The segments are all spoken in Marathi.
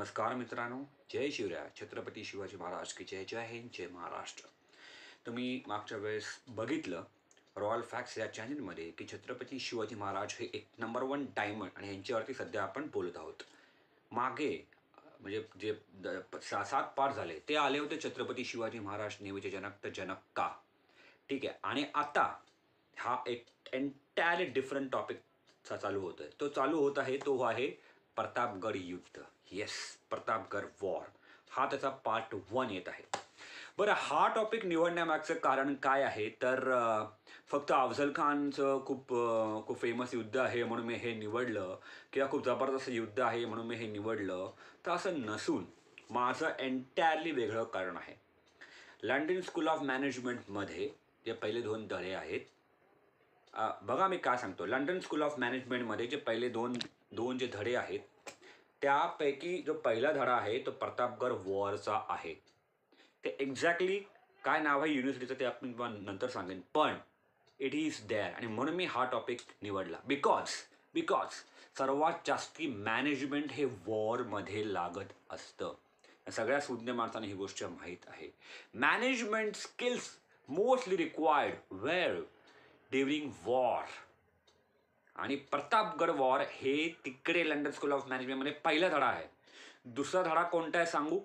नमस्कार मित्रांनो, जय शिवराय. छत्रपती शिवाजी महाराज की जय. जय हिंद, जय महाराष्ट्र. तुम्ही मागच्या वेळेस बघितलं रॉयल फॅक्ट्स या चॅनलमध्ये की छत्रपती शिवाजी महाराज हे एक नंबर वन डायमंड आणि यांच्यावरती सध्या आपण बोलत आहोत. मागे म्हणजे जे 7 पार्ट झाले ते आले होते छत्रपती शिवाजी महाराज नेहमीचे जनक तर जनक का. ठीक आहे. आणि आता हा एक एंटायरली डिफरंट टॉपिक चालू होतोय. तो चालू होत आहे तो आहे प्रतापगड युद्ध. Yes, Pratapgad war. हा त्याचा पार्ट 1 येत आहे. बरं, हा टॉपिक निवडण्यामागचं कारण काय आहे तर फक्त अफझल खानचं खूप फेमस युद्ध आहे म्हणून मी हे निवडलं किंवा खूप जबरदस्त युद्ध आहे म्हणून मी हे निवडलं, तर असं नसून माझं एंटायरली वेगळं कारण आहे. लंडन स्कूल ऑफ मॅनेजमेंटमध्ये जे पहिले 2 धडे आहेत, बघा मी काय सांगतो. लंडन स्कूल ऑफ मॅनेजमेंटमध्ये जे पहिले दोन जे धडे आहेत त्यापैकी जो पहिला धडा आहे तो प्रतापगड वॉरचा आहे. ते एक्झॅक्टली काय नाव आहे युनिव्हर्सिटीचं ते आपण नंतर सांगेन, पण इट इज देअर. आणि म्हणून मी हा टॉपिक निवडला बिकॉज सर्वात जास्ती मॅनेजमेंट हे वॉरमध्ये लागत असतं. सगळ्या सुज्ञ माणसांना ही गोष्ट माहीत आहे. Management skills mostly required were during war. आणि प्रतापगड वॉर हे तिकडे लंडन स्कूल ऑफ मॅनेजमेंटमध्ये पहिला धडा आहे. दुसरा धडा कोणता आहे सांगू,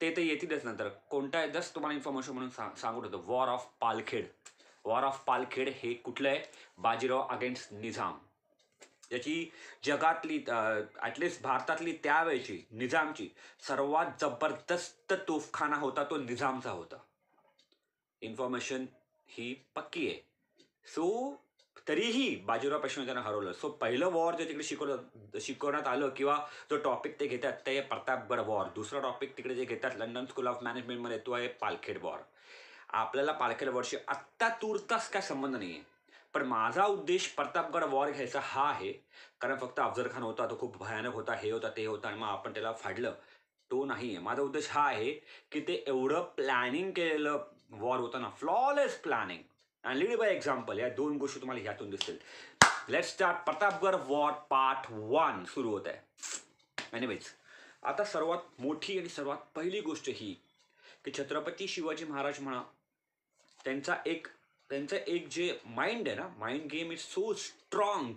ते येतीलच नंतर. कोणता आहे जस्ट तुम्हाला इन्फॉर्मेशन म्हणून सांगत होतो. War of Palkhed. War of Palkhed हे कुठलं आहे? बाजीराव अगेन्स्ट निझाम. याची जगातली ॲटलिस्ट भारतातली त्यावेळची निझामची सर्वात जबरदस्त तोफखाना होता तो निझामचा होता. इन्फॉर्मेशन ही पक्की आहे. सो तरीही बाजीराव पेशव्याने त्यांना हरवलं. सो पहिलं वॉर जे तिकडे शिकवण्यात आलं किंवा जो टॉपिक ते घेतात ते प्रतापगड वॉर. दुसरा टॉपिक तिकडे जे घेतात लंडन स्कूल ऑफ मॅनेजमेंटमध्ये तो आहे पालखेड वॉर. आपल्याला पालखेड वॉरशी आत्ता तूर्तास काय संबंध नाही आहे, पण माझा उद्देश प्रतापगड वॉर घ्यायचा हा आहे कारण फक्त अफझल खान होता, तो खूप भयानक होता, हे होता ते होता आणि मग आपण त्याला फाडलं, तो नाही आहे. माझा उद्देश हा आहे की ते एवढं प्लॅनिंग केलेलं वॉर होतं ना, फ्लॉलेस प्लॅनिंग आणि लीड बाय एक्झाम्पल. या 2 गोष्टी तुम्हाला ह्यातून दिसतील. Let's start. Pratapgad war part 1 सुरू होत आहे. एनिवेज, आता सर्वात मोठी आणि सर्वात पहिली गोष्ट ही की छत्रपती शिवाजी महाराज म्हणा त्यांचं एक जे माइंड आहे ना, mind game is so strong.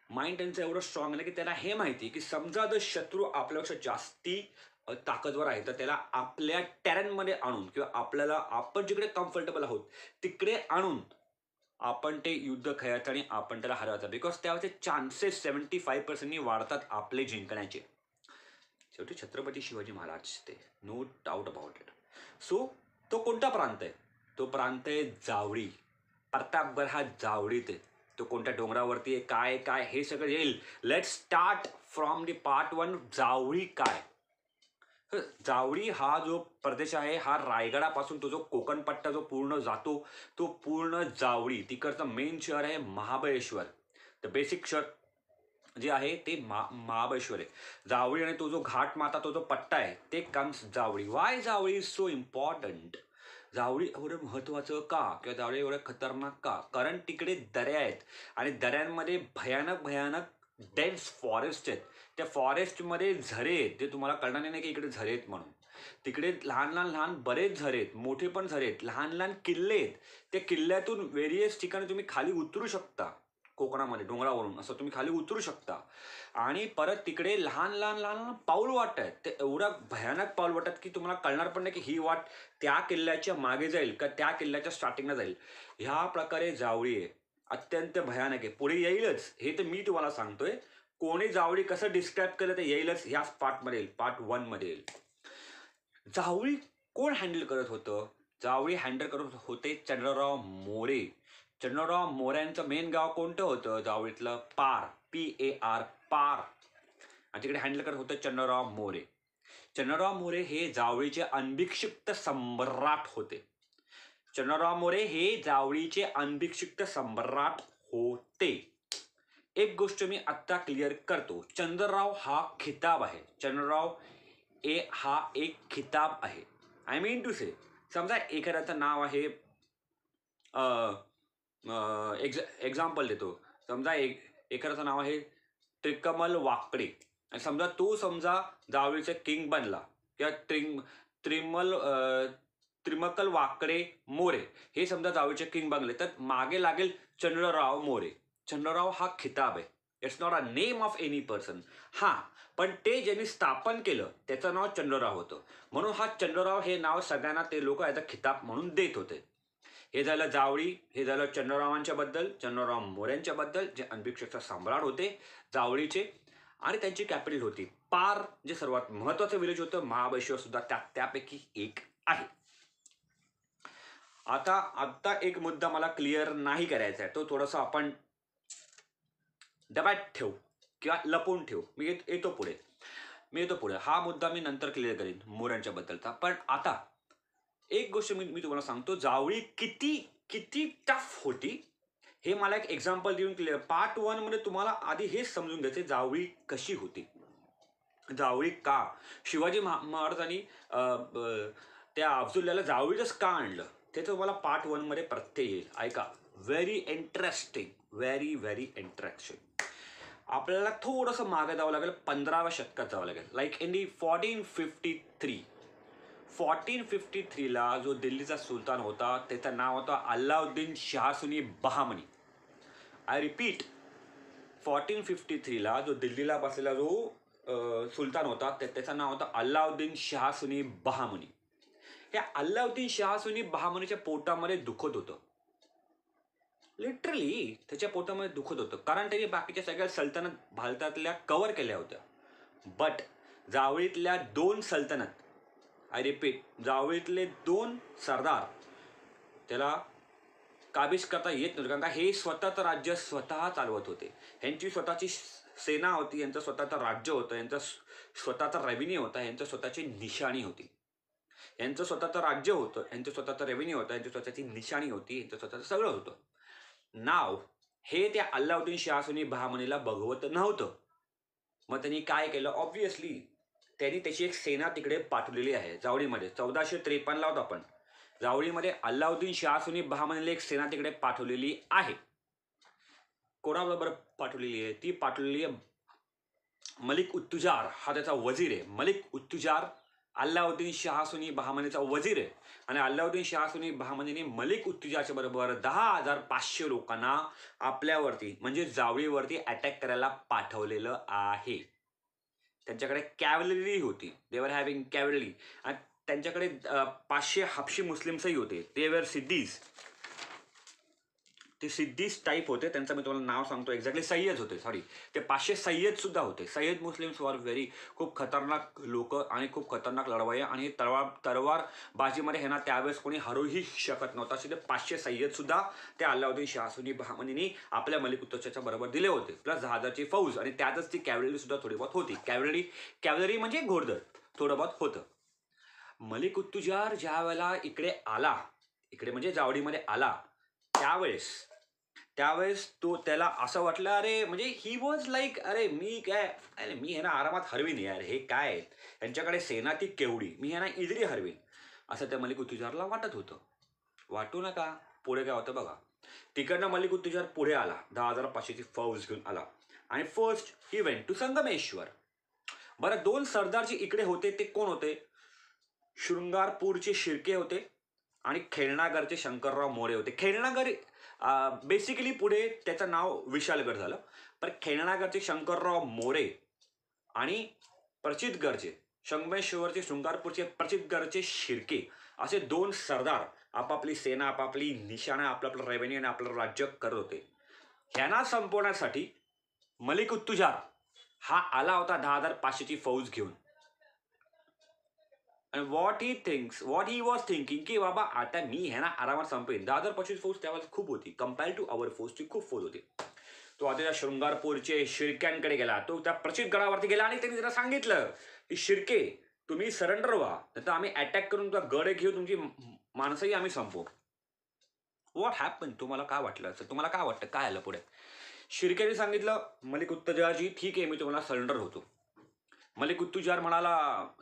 Mind त्यांचं एवढं स्ट्रॉंग आहे की त्याला हे माहिती आहे की समजा जर शत्रू आपल्यापेक्षा जास्ती ताकदवर आहे तर त्याला आपल्या टेरनमध्ये आणून किंवा आपण जिकडे कम्फर्टेबल आहोत तिकडे आणून आपण ते युद्ध खेळायचं आणि आपण त्याला हरवायचं. बिकॉज त्यावेळेचे चान्सेस 75% वाढतात आपले जिंकण्याचे. शेवटी छत्रपती शिवाजी महाराज ते, no doubt about it. So तो कोणता प्रांत आहे? तो प्रांत आहे जावळी. प्रतापगड हा जावळीत आहे. तो कोणत्या डोंगरावरती आहे, काय हे सगळं येईल. Let's start from the part 1. Javali काय? जावळी हा जो प्रदेश आहे हा रायगडापासून तो जो कोकण पट्टा जो पूर्ण जातो तो पूर्ण जावळी. तिकडचं मेन शहर आहे महाबळेश्वर. द बेसिक शहर जे आहे ते महाबळेश्वर आहे. जावळी आणि तो जो घाट माता तो जो पट्टा आहे ते comes Javali. Why Javali is so important? Javali एवढं महत्त्वाचं का किंवा जावळी एवढं खतरनाक का? कारण तिकडे दऱ्या आहेत आणि दऱ्यांमध्ये भयानक डेन्स फॉरेस्ट आहेत. त्या फॉरेस्टमध्ये झरे आहेत. ते तुम्हाला कळणार नाही की इकडे झरे आहेत म्हणून. तिकडे लहान बरेच झरे आहेत, मोठे पण झरे आहेत, लहान किल्ले आहेत. त्या किल्ल्यातून वेरियस ठिकाणी तुम्ही खाली उतरू शकता. कोकणामध्ये डोंगरावरून असं तुम्ही खाली उतरू शकता. आणि परत तिकडे लहान पाऊल वाट आहेत. ते एवढ्या भयानक पाऊल वाटतात की तुम्हाला कळणार पण नाही की ही वाट त्या किल्ल्याच्या मागे जाईल का त्या किल्ल्याच्या स्टार्टिंगला जाईल. ह्या प्रकारे जावळी आहे. अत्यंत भयानक आहे. पुढे येईलच, हे तर मी तुम्हाला सांगतोय. कोणी जावळी कसं डिस्क्राईब केलं ते येईलच, ह्याच पार्टमध्ये येईल, पार्ट 1मध्ये येईल. जावळी कोण हँडल करत होतं? जावळी हँडल करत होते चंद्रराव मोरे. चंद्रराव मोऱ्यांचं मेन गाव कोणतं होतं? जावळीतलं पार, PAR, पार. आणि तिकडे हँडल करत होतं चंद्रराव मोरे. चंद्रराव मोरे हे जावळीचे अनभिषिक्त सम्राट होते. चंद्रराव मोरे हे जावळीचे अनभिषिक्त सम्राट होते. एक गोष्ट मी आत्ता क्लिअर करतो. चंद्रराव हा खिताब आहे. चंद्रराव हा एक खिताब आहे. आय मीन टू से, समजा एखाद्याचं नाव आहे, एक्झाम्पल देतो. समजा एखाद्याचं नाव आहे त्रिकमल वाकडे. आणि समजा तो जावळीचा किंग बनला किंवा त्रिमकल वाकडे मोरे हे समजा जावळीचे किंग बनले, तर मागे लागेल चंद्रराव मोरे. चंद्रराव हा खिताब आहे. It's not a name of any person. हा, पण ते ज्यांनी स्थापन केलं त्याचं नाव चंद्रराव होतं, म्हणून हा चंद्रराव हे नाव सगळ्यांना ते लोक ॲज अ खिताब म्हणून देत होते. हे झालं जावळी, हे झालं चंद्ररावांच्या बद्दल, चंद्रराव मोऱ्यांच्या बद्दल, जे अनभिक्षकचा सम्राट होते जावळीचे, आणि त्यांची कॅपिटल होती पार, जे सर्वात महत्वाचं विलेज होतं. महाबळेश्वर सुद्धा त्यापैकी एक आहे. आता एक मुद्दा मला क्लिअर नाही करायचा आहे, तो थोडासा आपण डब्यात ठेवू किंवा लपवून ठेवू. मी येतो पुढे. हा मुद्दा मी नंतर क्लिअर करेन मोऱ्यांच्या बद्दलचा. पण आता एक गोष्ट मी तुम्हाला सांगतो, जावळी किती टफ होती हे मला एक एक्झाम्पल देऊन क्लिअर. पार्ट 1 मध्ये तुम्हाला आधी हेच समजून घ्यायचे जावळी कशी होती, जावळी का, शिवाजी महाराजांनी त्या अफजुल्ल्याला जावळीतच का आणलं, ते तुम्हाला पार्ट 1 मध्ये प्रत्यय येईल. ऐका, व्हेरी इंटरेस्टिंग, व्हेरी इंटरेस्टिंग. आपल्याला थोडंसं मागे जावं लागेल, 15व्या शतकात जावं लागेल. लाईक इन दी 1453ला जो दिल्लीचा सुलतान होता त्याचं नाव होतं अल्लाउद्दीन शाह सुनी बहामनी. आय रिपीट, 1453ला जो दिल्लीला बसलेला जो सुलतान होता त्याचं नाव होतं अल्लाउद्दीन शाह सुनी बहामनी. या अल्लाउद्दीन शाह सुनी बहामनीच्या पोटामध्ये दुखत होतं, लिटरली त्याच्या पोटामध्ये दुखत होतं, कारण त्यांनी बाकीच्या सगळ्या सल्तनत भारतातल्या कव्हर केल्या होत्या. बट जावळीतल्या 2 सल्तनत, आय रिपीट, जावळीतले 2 सरदार त्याला काबीज करता येत नव्हतं, कारण का हे स्वतःचं राज्य स्वतः चालवत होते. ह्यांची स्वतःची सेना होती, यांचं स्वतःचं राज्य होतं, यांचा स्वतःचा रेव्हेन्यू होता, यांचं स्वतःची निशाणी होती. यांचं स्वतःचं राज्य होतं, यांचं स्वतःचं रेव्हेन्यू होतं, यांची स्वतःची निशाणी होती, यांचं स्वतःचं सगळं होतं. नाव हे त्या अल्लाउद्दीन शाह सुनी बहामनीला बघवत नव्हतं. मग त्यांनी काय केलं, ऑब्व्हियसली त्यांनी त्याची एक सेना तिकडे पाठवलेली आहे जावळीमध्ये. 1453ला होता, आपण जावळीमध्ये अल्लाउद्दीन शाह सुनी बहामनीला एक सेना तिकडे पाठवलेली आहे. कोणाबरोबर पाठवलेली आहे? ती पाठवलेली आहे मलिक उत्तुजार, हा त्याचा वजीर आहे. मलिक उत्तुजार अल्लाउद्दीन शाह सुनी बहामनीचा वजीर आहे, आणि अल्लाउद्दीन शाह सुनी बहामनीने मलिक उत्तुजारच्या बरोबर 10,500 लोकांना आपल्यावरती म्हणजे जावळीवरती अटॅक करायला पाठवलेलं आहे. त्यांच्याकडे कॅव्हलरी होती, दे वर हॅव्हिंग कॅव्हलरी, आणि त्यांच्याकडे 500 हबशी मुस्लिम्सही होते. ते वर सिद्धीज, ते सिद्धीज टाईप होते. त्यांचं मी तुम्हाला नाव सांगतो एक्झॅक्टली, सय्यद होते, सॉरी, ते 500 सय्यद सुद्धा होते. सय्यद मुस्लिम्स वर खूप खतरनाक लोक आणि खूप खतरनाक लढवाई, आणि तलवार बाजीमध्ये हे ना त्यावेळेस कोणी हरवूही शकत नव्हता. असे ते 500 सय्यद सुद्धा त्या अल्लाउद्दीन शाह सुनी बहामनीने आपल्या मलिक उत्तुजारच्या बरोबर दिले होते, प्लस 10,000ची फौज, आणि त्यातच ती कॅव्हलरी सुद्धा थोडी बहुत होती. कॅव्हलरी म्हणजे घोडदळ थोडं बहुत होतं. मलिक उत्तुजार ज्या वेळेला इकडे म्हणजे जावळीमध्ये आला, त्यावेळेस त्याला असं वाटलं, अरे म्हणजे ही वॉज लाईक, अरे मी हे ना आरामात हरवीन यार, हे काय यांच्याकडे सेना ती केवढी, मी हे ना इझिली हरवीन, असं त्या मलिक उत्तुजारला वाटत होतं. वाटू नका, पुढे काय होतं बघा. तिकडनं मलिक उत्तुजार पुढे आला, 10,500ची फौज घेऊन आला, आणि first he went to Sangameshwar. बरं, 2 सरदार जे इकडे होते ते कोण होते? शृंगारपूरचे शिर्के होते आणि खेळणागरचे शंकरराव मोरे होते. खेळणागर बेसिकली पुढे त्याचं नाव विशालगड झालं, पण खेळणागरचे शंकरराव मोरे आणि प्रचितगडचे संगमेश्वरचे शृंगारपूरचे प्रचितगडचे शिर्के असे 2 सरदार आपापली सेना, आपापली निशाणं, आपलं रेव्हेन्यू आणि आपलं राज्य करत होते. ह्यांना संपवण्यासाठी मलिक उत्तुजार हा आला होता 10,500ची फौज घेऊन. And what he was thinking की बाबा आता मी है ना आरामात संपेन. 10,500 फौज त्यावेळेस खूप होती, कम्पेअर टू अवर फौजची खूप फौज होती. तो आता त्या शृंगारपूरचे शिर्क्यांकडे गेला, तो त्या प्रचितगडावरती गेला, आणि त्यांनी त्याला सांगितलं की शिर्के तुम्ही सरेंडर व्हा, नाहीतर आम्ही अटॅक करून तुमचा गड घेऊ, तुमची माणसंही आम्ही संपवू. What happen? तुम्हाला काय वाटलं असं? तुम्हाला काय वाटतं काय आलं पुढे? शिर्क्याने सांगितलं मलिक उत्तुजारजी ठीक आहे, मी तुम्हाला सरेंडर होतो. मलिक उत्तुजार म्हणाला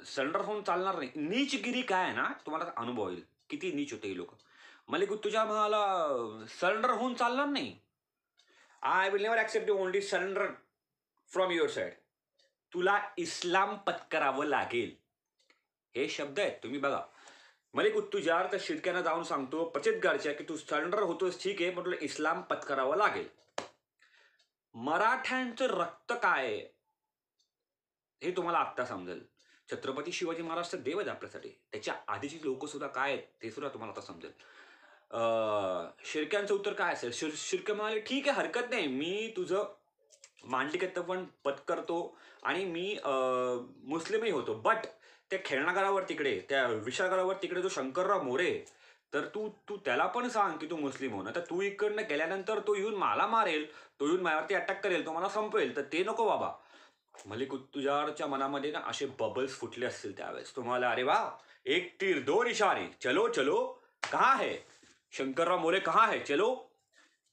सरेंडर होऊन चालणार नाही. नीचगिरी काय आहे ना, तुम्हाला अनुभव येईल किती नीच होते ही लोक. मलिक उत्तुजार म्हणाला सरेंडर होऊन चालणार नाही. I will never accept only surrender from your side. तुला इस्लाम पत्करावं लागेल. हे शब्द आहेत, तुम्ही बघा. मलिक उत्तुजार तर शिर्क्यांना जाऊन सांगतो प्रचितगडच्या की तू सरेंडर होतोस ठीक आहे, पण तुला इस्लाम पत्करावं लागेल. मराठ्यांचं रक्त काय आहे हे तुम्हाला आत्ता समजेल. छत्रपती शिवाजी महाराज तर देव आहेत आपल्यासाठी. त्याच्या आधीची लोक सुद्धा काय आहेत ते सुद्धा तुम्हाला आता समजेल. शिर्क्यांचं उत्तर काय असेल? शिर्के म्हणाले ठीक आहे, हरकत नाही, मी तुझं मांडलिकत्व पण पत्करतो आणि मी मुस्लिमही होतो, बट त्या खेळणागारावर तिकडे, त्या विशाळगडावर तिकडे जो शंकरराव मोरे, तर तू तू त्याला पण सांग की तू मुस्लिम हो ना, तर तू इकडनं गेल्यानंतर तो येऊन मला मारेल, तो येऊन माझ्यावरती अटॅक करेल, तो मला संपवेल, तर ते नको बाबा. मलिक उत्तुजारच्या मनामध्ये ना असे बबल्स फुटले असतील त्यावेळेस. तुम्हाला अरे वा, एक तीर दो निशाने, चलो चलो कहाँ है शंकरराव मोरे, कहाँ है चलो.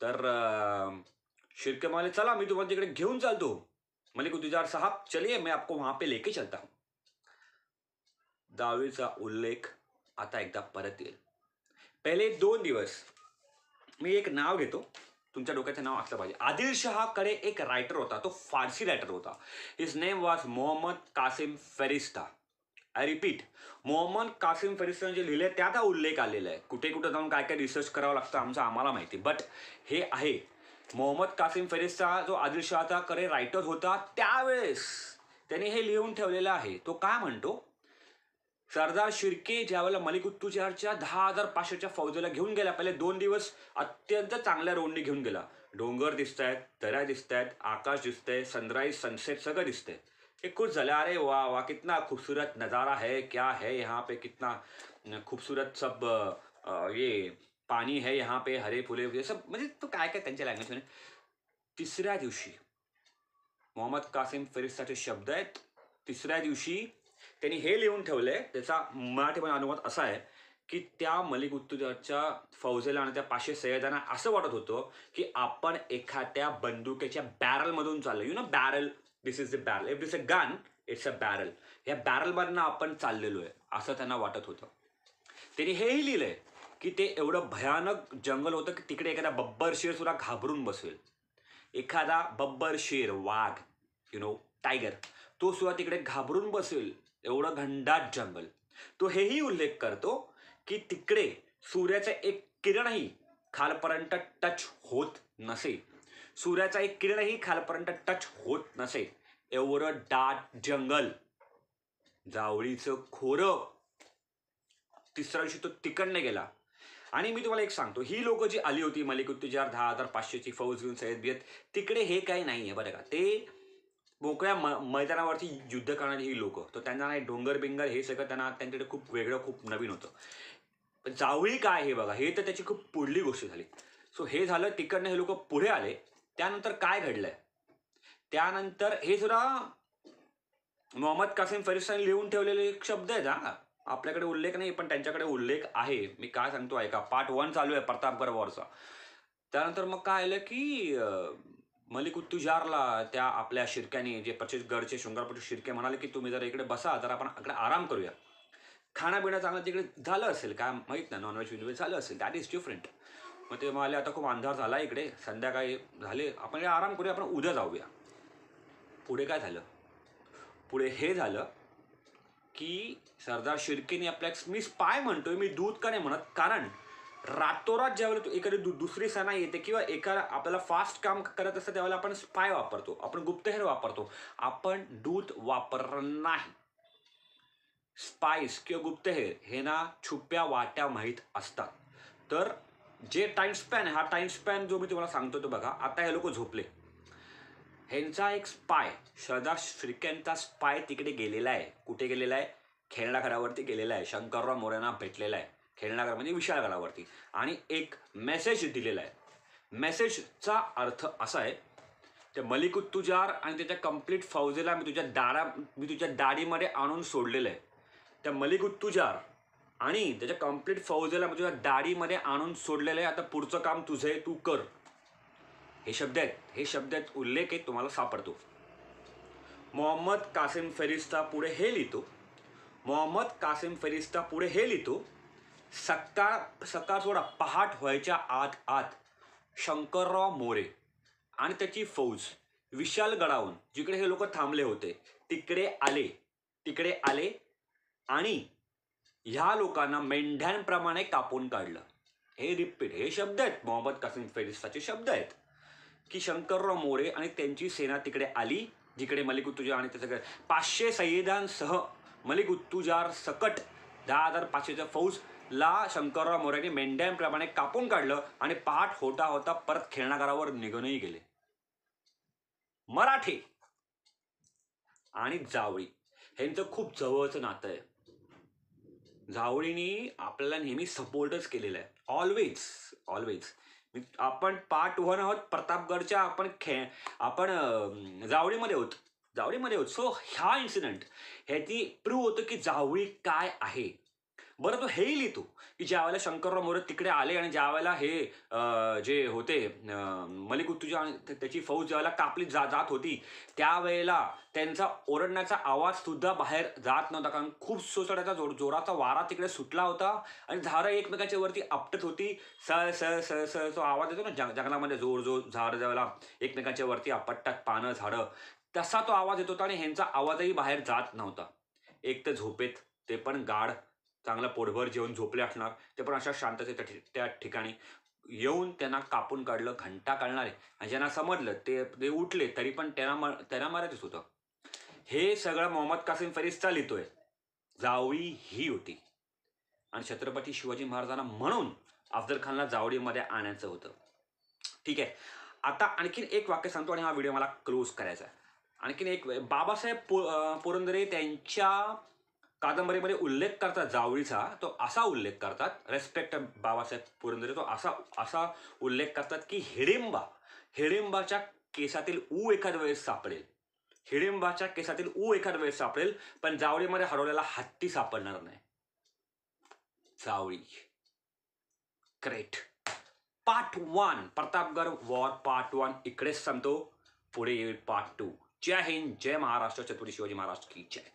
तर शिर्के म्हणाले चला मी तुम्हाला तिकडे घेऊन चालतो. मलिक उत्तुजार साहब चलिए मैं आपको वहां पे लेके चलता हूं. दहावीचा उल्लेख आता एकदा परत येईल. पहिले 2 दिवस मी एक नाव घेतो, तुमच्या डोक्याचं नाव असलं पाहिजे. आदिलशहाकडे एक रायटर होता, तो फारसी रायटर होता. His name was Mohammad Qasim Ferishta. I repeat, Mohammad Qasim फेरिस्ताने जे लिहिले त्यात हा उल्लेख आलेला आहे. कुठे कुठे जाऊन काय काय रिसर्च करावं लागतं आम्हाला माहिती, बट हे आहे. मोहम्मद कासिम फेरिस्ता जो आदिलशहाकडे रायटर होता त्यावेळेस त्याने हे लिहून ठेवलेलं आहे. तो काय म्हणतो, सरदार शिर्के ज्यावेळेला मलिक उत्तुजारच्या 10,500च्या फौजेला घेऊन गेला, पहिले 2 दिवस अत्यंत चांगल्या रोडने घेऊन गेला. डोंगर दिसतायत, दऱ्या दिसतायत, आकाश दिसतंय, सनराईज सनसेट सगळं दिसतंय. हे खुश झाले, अरे वाह वाह कितना खूबसूरत नज़ारा है, क्या है यहाँ पे, कितना खूबसूरत सब ये पाणी है यहाँ पे, हरे फुले ये सब, म्हणजे तो काय काय त्यांच्या लँग्वेजमध्ये. तिसऱ्या दिवशी मोहम्मद कासिम फेरिस्ताचे शब्द आहेत. तिसऱ्या दिवशी त्यांनी हे लिहून ठेवलंय, त्याचा मराठीमध्ये अनुवाद असा आहे की त्या मलिक उत्तुजारच्या फौजेला आणि त्या 500 सैयदांना असं वाटत होतं की आपण एखाद्या बंदुकीच्या बॅरलमधून चाललो. You know barrel, this is the barrel, if this a gun it's a barrel. या बॅरलमधनं आपण चाललेलो आहे असं त्यांना वाटत होतं. त्यांनी हेही लिहिलंय की ते एवढं भयानक जंगल होतं की तिकडे एखादा बब्बर शेर सुद्धा घाबरून बसेल. एखादा बब्बर शेर, वाघ, यु नो टायगर, तो सुद्धा तिकडे घाबरून बसेल, एवढं घनदाट जंगल. तो हेही उल्लेख करतो की तिकडे सूर्याचा एक किरणही खालपर्यंत टच होत नसे. सूर्याचा एक किरणही खालपर्यंत टच होत नसे, एवढं दाट जंगल, जावळीचं खोरं. तिसऱ्या दिवशी तो तिकडनं गेला. आणि मी तुम्हाला एक सांगतो, ही लोक जी आली होती मलिक उत्तुजार 10,500ची फौज घेऊन सय्यद बियत, तिकडे हे काही नाही आहे बरं का. ते मोकळ्या मैदानावरती युद्ध करणारी ही लोक, तर त्यांना नाही डोंगर बिंगर हे सगळं त्यांना त्यांच्याकडे खूप वेगळं, खूप नवीन होतं. पण जावळी काय हे बघा, हे तर त्याची खूप पुढली गोष्ट झाली. सो हे झालं, तिकडनं हे लोक पुढे आले. त्यानंतर काय घडलंय, त्यानंतर हे सुद्धा मोहम्मद कासिम फरिस्ताने लिहून ठेवलेले एक शब्द आहेत. हा आपल्याकडे उल्लेख नाही, पण त्यांच्याकडे उल्लेख आहे. मी काय सांगतो ऐका, पार्ट 1 चालू आहे प्रतापगड वॉरचा. त्यानंतर मग काय आलं की मलिक उत्तुजारला त्या आपल्या शिर्क्याने, जे प्रचितगडचे शृंगारपूरचे शिर्के म्हणाले की तुम्ही जर इकडे बसा, तर आपण इकडे आराम करूया. खाणं चांगलं तिकडे झालं असेल, काय माहीत नाही, नॉनव्हेज विनव्हेज झालं असेल, दॅट इज डिफरंट. मग ते म्हणाले आता खूप अंधार झाला इकडे, संध्याकाळी झाले, आपण इकडे आराम करूया, आपण उद्या जाऊया. पुढे काय झालं, पुढे हे झालं की सरदार शिर्केने आपल्या, मी स्पाय म्हणतोय, मी दूत का नाही म्हणत, कारण रातोरात ज्यावेळेला एखादी दुसरी सेना येते किंवा एखादा आपल्याला फास्ट काम करत असतं त्यावेळेला आपण स्पाय वापरतो, आपण गुप्तहेर वापरतो, आपण दूत वापरणार नाही. स्पाइस किंवा गुप्तहेर हे ना छुप्या वाट्या माहीत असतात. तर जे टाइम स्पॅन आहे, हा टाइम स्पॅन जो मी तुम्हाला सांगतो तो बघा. आता हे लोक झोपले, ह्यांचा एक स्पाय, सरदार शिर्क्यांचा स्पाय तिकडे गेलेला आहे. कुठे गेलेला आहे? खेळणाघरावरती गेलेला आहे. शंकरराव मोऱ्यांना भेटलेला आहे खेळणाघर म्हणजे विशाळगडावरती, आणि एक मेसेज दिलेला आहे. मेसेजचा अर्थ असा आहे, त्या मलिक उत्तुजार आणि त्याच्या कंप्लीट फौजेला मी तुझ्या दाढीमध्ये आणून सोडलेलं आहे. त्या मलिक उत्तुजार आणि त्याच्या कंप्लीट फौजेला मी तुझ्या दाढीमध्ये आणून सोडलेलं आहे. आता पुढचं काम तुझं आहे, तू कर. हे शब्द आहेत, उल्लेख आहे, तुम्हाला सापडतो. मोहम्मद कासिम फेरिस्ता पुढे हे लिहितो, सकाळ सोडा पहाट व्हायच्या आत शंकरराव मोरे आणि त्याची फौज विशालगडाहून जिकडे हे लोक थांबले होते तिकडे आले आणि ह्या लोकांना मेंढ्यांप्रमाणे कापून काढलं. हे रिपीट, हे शब्द आहेत मोहम्मद कासिम फेरिस्ताचे शब्द आहेत की शंकरराव मोरे आणि त्यांची सेना तिकडे आली जिकडे मलिक उत्तुजार आणि त्याचं 500 सय्यदांसह मलिक उत्तुजार सकट 10,500च्या फौजला शंकरराव मोरेने मेंढ्यांप्रमाणे कापून काढलं आणि पहाट होता होता परत खेळणागारावर निघूनही गेले. मराठे आणि जावळी ह्यांचं खूप जवळचं नातं आहे. जावळीनी आपल्याला नेहमी सपोर्टच केलेला आहे. ऑलवेज. आपण पार्ट 1 आहोत प्रतापगडच्या. आपण जावळीमध्ये आहोत. सो ह्या इन्सिडेंट ह्याची प्रूव्ह होतं की जावळी काय आहे. बरं, तो हेही लिहितो की ज्या वेळेला शंकरराव मोरे तिकडे आले आणि ज्या वेळेला हे जे होते मलिक उत्तुजार आणि त्याची फौज ज्यावेळेला कापली जात होती त्यावेळेला त्यांचा ओरडण्याचा आवाज सुद्धा बाहेर जात नव्हता, कारण खूप सोसाट्याचा जोराचा वारा तिकडे सुटला होता आणि झाडं एकमेकांच्या वरती आपटत होती. स तो आवाज येतो ना जंगलामध्ये, जोर झाड ज्यावेळेला एकमेकांच्या वरती आपटतात पानं झाडं, तसा तो आवाज येत होता आणि ह्यांचा आवाजही बाहेर जात नव्हता. एक तर झोपेत, ते पण गाढ, चांगला पोटभर जेवून झोपले असणार, ते पण अशा शांततेच्या त्या ठिकाणी येऊन त्यांना कापून काढलं. घंटा काढणारे आणि ज्यांना समजलं ते उठले तरी पण त्यांना मारायचंच होतं. हे सगळं मोहम्मद कासिम फरिस्ता लिहितोय. जावळी ही होती आणि छत्रपती शिवाजी महाराजांना म्हणून अफजल खानला जावळीमध्ये आणायचं होतं. ठीक आहे, आता आणखीन एक वाक्य सांगतो आणि हा व्हिडिओ मला क्लोज करायचा आहे. आणखीन एक, बाबासाहेब पुरंदरे त्यांच्या कादंबरीमध्ये उल्लेख करतात जावळीचा. तो असा उल्लेख करतात, रेस्पेक्ट बाबासाहेब पुरंदरे, तो असा उल्लेख करतात की हिडिंबाच्या केसातील ऊ एखाद वेळेस सापडेल, पण जावळीमध्ये हरवलेला हत्ती सापडणार नाही. Javali great. Part 1 Pratapgad war part 1 इकडेच संपतो. पुढे येईल पार्ट 2. जय हिंद, जय महाराष्ट्र, छत्रपती शिवाजी महाराज की जय.